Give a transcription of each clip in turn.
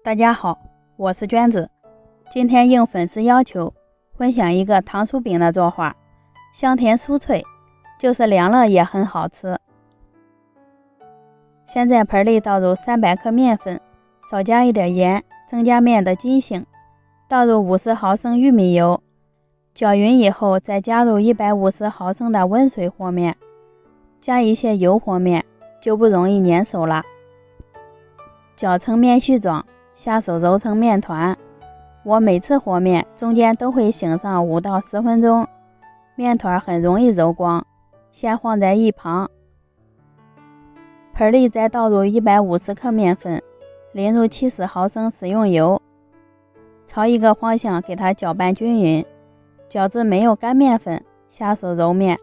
大家好，我是娟子。今天应粉丝要求，分享一个糖酥饼的做法，香甜酥脆，就是凉了也很好吃。先在盆里倒入300克面粉，少加一点盐，增加面的筋性。倒入50毫升玉米油，搅匀以后，再加入150毫升的温水和面，加一些油和面，就不容易粘手了。搅成面絮状，下手揉成面团。我每次和面中间都会醒上5到10分钟，面团很容易揉光，先放在一旁。盆里再倒入150克面粉，淋入70毫升食用油，朝一个方向给它搅拌均匀，搅至没有干面粉，下手揉面，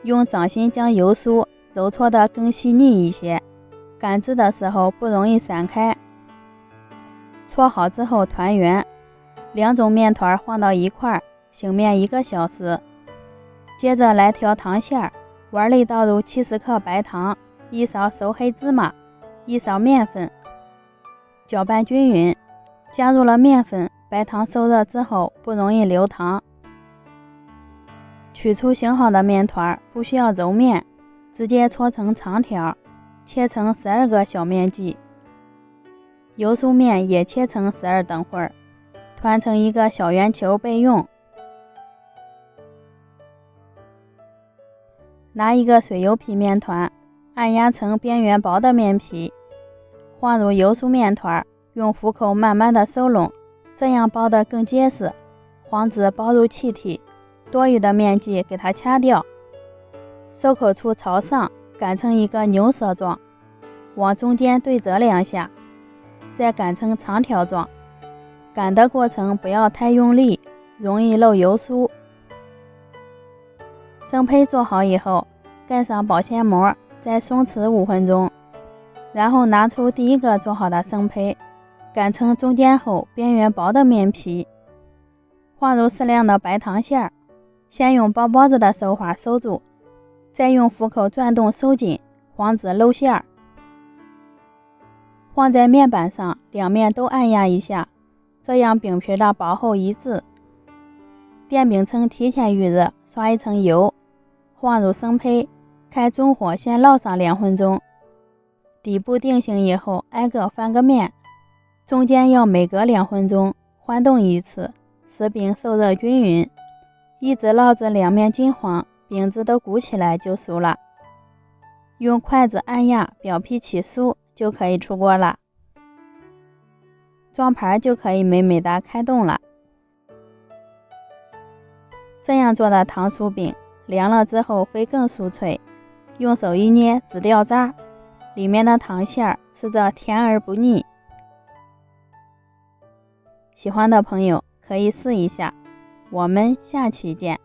用掌心将油酥揉搓得更细腻一些，擀制的时候不容易散开。搓好之后团圆，两种面团放到一块，醒面1个小时。接着来调糖馅，碗里倒入70克白糖，1勺熟黑芝麻，1勺面粉，搅拌均匀。加入了面粉，白糖受热之后不容易流糖。取出醒好的面团，不需要揉面，直接搓成长条，切成12个小面剂。油酥面也切成12等份，团成一个小圆球备用。拿一个水油皮面团，按压成边缘薄的面皮，放入油酥面团，用虎口慢慢的收拢，这样包得更结实，防止包入气体。多余的面剂给它掐掉，收口处朝上擀成一个牛舌状，往中间对折2下，再擀成长条状。擀的过程不要太用力，容易漏油酥。生胚做好以后，盖上保鲜膜，再松弛5分钟，然后拿出第一个做好的生胚，擀成中间厚、边缘薄的面皮，放入适量的白糖馅，先用包包子的手法收住，再用虎口转动收紧，防止漏馅。放在面板上，两面都按压一下，这样饼皮的薄厚一致。电饼铛提前预热，刷一层油，放入生胚，开中火先烙上2分钟。底部定型以后，挨个翻个面，中间要每隔2分钟翻动一次，使饼受热均匀，一直烙至两面金黄，饼子都鼓起来就熟了。用筷子按压表皮起酥，就可以出锅了。装盘就可以美美的开动了。这样做的糖酥饼，凉了之后会更酥脆，用手一捏只掉渣，里面的糖馅吃着甜而不腻。喜欢的朋友可以试一下，我们下期见。